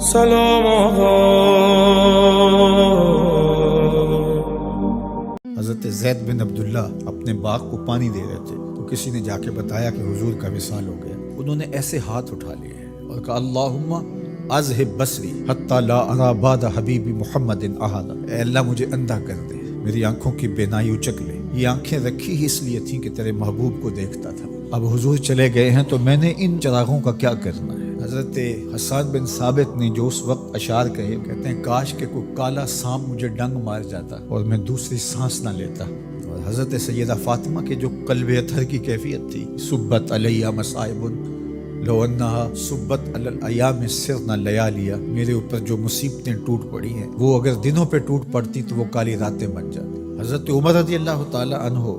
سلام آقا. حضرت زید بن عبداللہ اپنے باغ کو پانی دے رہے تھے تو کسی نے جا کے بتایا کہ حضور کا وصال ہو گیا. انہوں نے ایسے ہاتھ اٹھا لیے اور کہا اللہم اذہب بصری حتی لا ارا بعد حبیبی محمد احدا. اے اللہ مجھے اندھا کر دے، میری آنکھوں کی بینائی اچک لے. یہ آنکھیں رکھی ہی اس لیے تھیں کہ تیرے محبوب کو دیکھتا تھا. اب حضور چلے گئے ہیں تو میں نے ان چراغوں کا کیا کرنا ہے. حضرت حسان بن ثابت نے جو اس وقت اشعار کہے، کہتے ہیں کاش کہ کوئی کالا سانپ مجھے ڈنگ مار جاتا اور میں دوسری سانس نہ لیتا. اور حضرت سیدہ فاطمہ کے جو قلب اطہر کی کیفیت تھی، سبت علیہ مصائب لو انہا سبت علی الایام سرنا لیالیا، میرے اوپر جو مصیبتیں ٹوٹ پڑی ہیں وہ اگر دنوں پہ ٹوٹ پڑتی تو وہ کالی راتیں بن جاتی. حضرت عمر رضی اللہ تعالی عنہ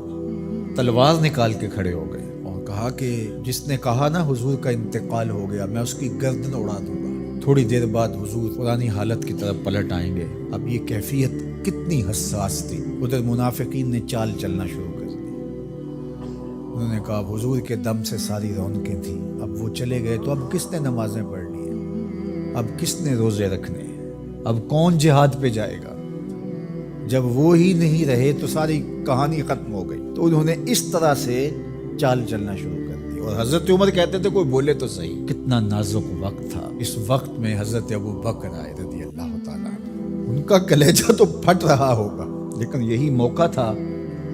تلوار نکال کے کھڑے ہو گئے اور کہا کہ جس نے کہا نا حضور کا انتقال ہو گیا میں اس کی گردن اڑا دوں گا. تھوڑی دیر بعد حضور پرانی حالت کی طرف پلٹ آئیں گے. اب یہ کیفیت کتنی حساس تھی. ادھر منافقین نے چال چلنا شروع کر دی. انہوں نے کہا حضور کے دم سے ساری رونقیں تھیں، اب وہ چلے گئے تو اب کس نے نمازیں پڑھنی ہیں، اب کس نے روزے رکھنے ہیں، اب کون جہاد پہ جائے گا. جب وہ ہی نہیں رہے تو ساری کہانی ختم ہو گئی. تو انہوں نے اس طرح سے چال چلنا شروع کر دی. اور حضرت عمر کہتے تھے کوئی بولے تو صحیح. کتنا نازک وقت تھا. اس وقت میں حضرت ابو بکر آئے رضی اللہ تعالیٰ، ان کا کلیجہ تو پھٹ رہا ہوگا، لیکن یہی موقع تھا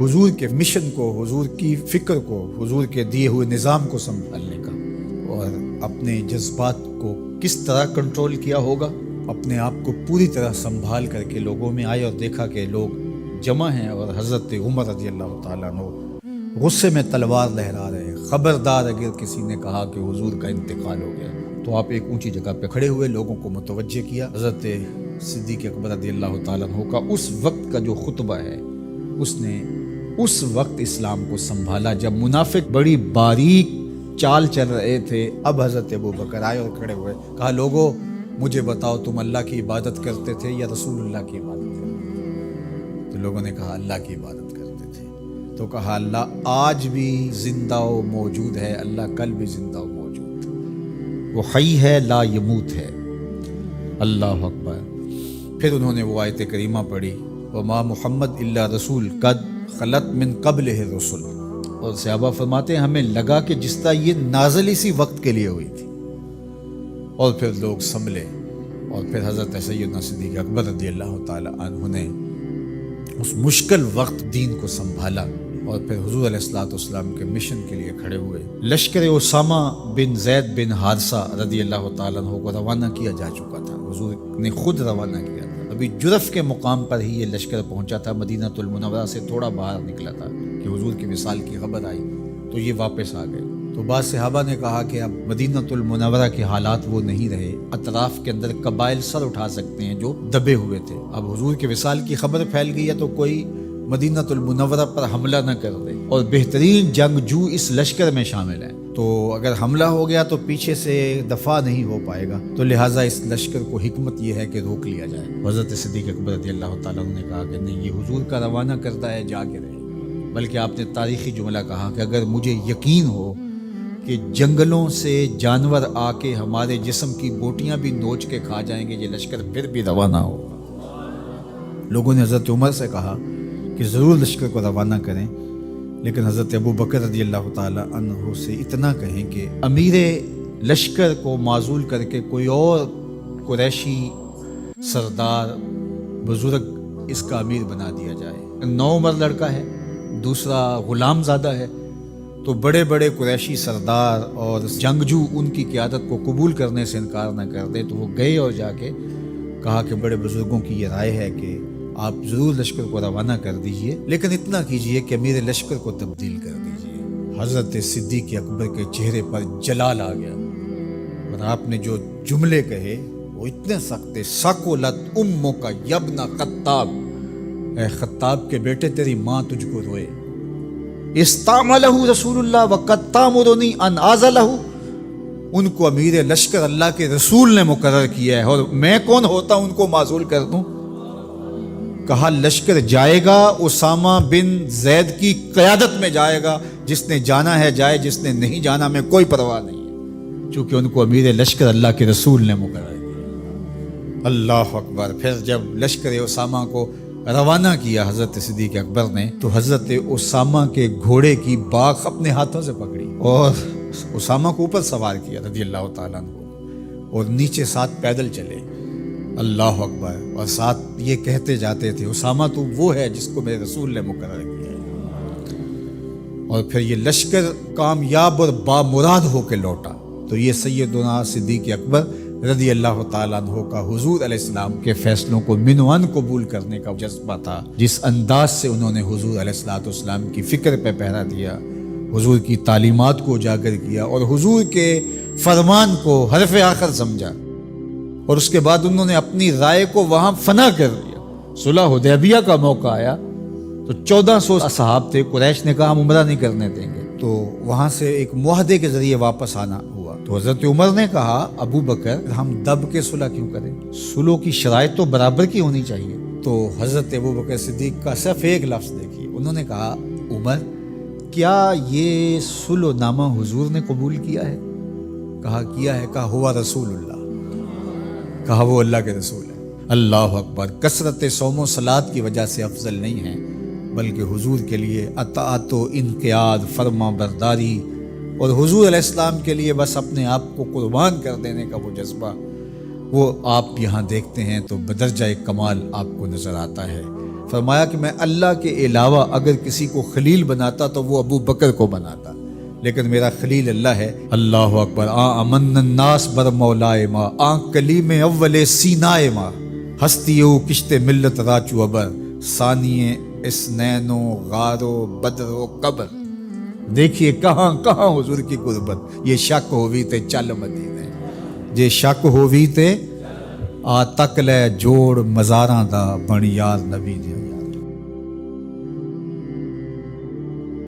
حضور کے مشن کو، حضور کی فکر کو، حضور کے دیے ہوئے نظام کو سنبھالنے کا. اور اپنے جذبات کو کس طرح کنٹرول کیا ہوگا. اپنے آپ کو پوری طرح سنبھال کر کے لوگوں میں آئے اور دیکھا کہ لوگ جمع ہیں اور حضرت عمر رضی اللہ تعالیٰ عنہ غصے میں تلوار لہرا رہے ہیں. خبردار اگر کسی نے کہا کہ حضور کا انتقال ہو گیا. تو آپ ایک اونچی جگہ پہ کھڑے ہوئے، لوگوں کو متوجہ کیا. حضرت صدیق اکبر رضی اللہ تعالیٰ عنہ کا اس وقت کا جو خطبہ ہے، اس نے اس وقت اسلام کو سنبھالا جب منافق بڑی باریک چال چل رہے تھے. اب حضرت ابو بکر آئے اور کھڑے ہوئے، کہا لوگو مجھے بتاؤ تم اللہ کی عبادت کرتے تھے یا رسول اللہ کی عبادت کرتے تھے. تو لوگوں نے کہا اللہ کی عبادت کرتے تھے. تو کہا اللہ آج بھی زندہ و موجود ہے، اللہ کل بھی زندہ و موجود ہے، وہ حی ہے لا یموت ہے. اللہ اکبر. پھر انہوں نے وہ آیت کریمہ پڑھی وما محمد الا رسول قد خلت من قبلہ الرسل. اور صحابہ فرماتے ہیں ہمیں لگا کہ جس طرح یہ نازل اسی وقت کے لیے ہوئی تھی. اور پھر لوگ سنبھلے اور پھر حضرت سیدنا صدیق اکبر رضی اللہ تعالی عنہ نے اس مشکل وقت دین کو سنبھالا اور پھر حضور علیہ الصلوۃ والسلام کے مشن کے لیے کھڑے ہوئے. لشکر اسامہ بن زید بن حارثہ رضی اللہ تعالیٰ عنہ کو روانہ کیا جا چکا تھا. حضور نے خود روانہ کیا تھا. ابھی جرف کے مقام پر ہی یہ لشکر پہنچا تھا. مدینہ المنورہ سے تھوڑا باہر نکلا تھا کہ حضور کی وصال کی خبر آئی تو یہ واپس آ گئے. تو بعض صحابہ نے کہا کہ اب مدینہ المنورہ کے حالات وہ نہیں رہے. اطراف کے اندر قبائل سر اٹھا سکتے ہیں جو دبے ہوئے تھے. اب حضور کے وصال کی خبر پھیل گئی ہے تو کوئی مدینہ المنورہ پر حملہ نہ کر دے. اور بہترین جنگجو اس لشکر میں شامل ہیں، تو اگر حملہ ہو گیا تو پیچھے سے دفاع نہیں ہو پائے گا. تو لہٰذا اس لشکر کو حکمت یہ ہے کہ روک لیا جائے. حضرت صدیق اکبر رضی اللہ تعالیٰ عنہ نے کہا کہ نہیں، یہ حضور کا روانہ کرتا ہے، جا کے رہے. بلکہ آپ نے تاریخی جملہ کہا کہ اگر مجھے یقین ہو کہ جنگلوں سے جانور آ کے ہمارے جسم کی بوٹیاں بھی نوچ کے کھا جائیں گے، یہ لشکر پھر بھی روانہ ہو. لوگوں نے حضرت عمر سے کہا کہ ضرور لشکر کو روانہ کریں، لیکن حضرت ابو بکر رضی اللہ تعالی عنہ سے اتنا کہیں کہ امیر لشکر کو معزول کر کے کوئی اور قریشی سردار بزرگ اس کا امیر بنا دیا جائے. 9 عمر لڑکا ہے، دوسرا غلام زادہ ہے، تو بڑے بڑے قریشی سردار اور جنگجو ان کی قیادت کو قبول کرنے سے انکار نہ کر دے. تو وہ گئے اور جا کے کہا کہ بڑے بزرگوں کی یہ رائے ہے کہ آپ ضرور لشکر کو روانہ کر دیجئے، لیکن اتنا کیجئے کہ امیر لشکر کو تبدیل کر دیجئے. حضرت صدیق اکبر کے چہرے پر جلال آ گیا اور آپ نے جو جملے کہے وہ اتنے سخت تھے. ثقلت امک یبن خطاب، اے خطاب کے بیٹے تیری ماں تجھ کو روئے. استعملہ رسول اللہ وقد تامرنی ان اعزلہ، ان کو امیر لشکر اللہ کے رسول نے مقرر کیا ہے اور میں کون ہوتا ان کو معزول کر دوں. کہا لشکر جائے گا، اسامہ بن زید کی قیادت میں جائے گا، جس نے جانا ہے جائے، جس نے نہیں جانا میں کوئی پرواہ نہیں ہے، چونکہ ان کو امیر لشکر اللہ کے رسول نے مقرر کیا. اللہ اکبر. پھر جب لشکر اسامہ کو روانہ کیا حضرت صدیق اکبر نے تو حضرت اسامہ کے گھوڑے کی باک اپنے ہاتھوں سے پکڑی اور اسامہ کو اوپر سوار کیا رضی اللہ تعالیٰ عنہ، اور نیچے ساتھ پیدل چلے. اللہ اکبر. اور ساتھ یہ کہتے جاتے تھے اسامہ تو وہ ہے جس کو میرے رسول نے مقرر کیا ہے. اور پھر یہ لشکر کامیاب اور بامراد ہو کے لوٹا. تو یہ سیدنا صدیق اکبر رضی اللہ تعالیٰ عنہ کا حضور علیہ السلام کے فیصلوں کو من و عن قبول کرنے کا جذبہ تھا. جس انداز سے انہوں نے حضور علیہ السلام کی فکر پہ پہرا دیا، حضور کی تعلیمات کو اجاگر کیا اور حضور کے فرمان کو حرف آخر سمجھا، اور اس کے بعد انہوں نے اپنی رائے کو وہاں فنا کر دیا. صلح حدیبیہ کا موقع آیا تو 1400 اصحاب تھے. قریش نے کہا ہم عمرہ نہیں کرنے دیں گے، تو وہاں سے ایک معاہدے کے ذریعے واپس آنا ہوا. تو حضرت عمر نے کہا ابو بکر ہم دب کے صلح کیوں کریں، صلح کی شرائط تو برابر کی ہونی چاہیے. تو حضرت ابو بکر صدیق کا صرف ایک لفظ دیکھیے، انہوں نے کہا عمر کیا یہ صلح نامہ حضور نے قبول کیا ہے؟ کہا کیا ہے. کہا ہوا رسول اللہ، کہا وہ اللہ کے رسول ہے. اللہ اکبر. کثرت صوم و صلات کی وجہ سے افضل نہیں ہے، بلکہ حضور کے لیے اطاعت و انقیاد، فرما برداری، اور حضور علیہ السلام کے لیے بس اپنے آپ کو قربان کر دینے کا وہ جذبہ، وہ آپ یہاں دیکھتے ہیں تو بدرجہ کمال آپ کو نظر آتا ہے. فرمایا کہ میں اللہ کے علاوہ اگر کسی کو خلیل بناتا تو وہ ابو بکر کو بناتا، لیکن میرا خلیل اللہ ہے. اللہ اکبر. امن الناس بر مولائے ما کلیم اول سینائے ما ہستیو کشت ملت راچو ابر ثانیے اسنینو غارو بدر و قبر. دیکھیے کہاں کہاں حضور کی قربت. یہ شک ہووی تے چل مدینے، جے شک ہووی تے آ تک لے جوڑ مزاراں دا بن یار نبی دے.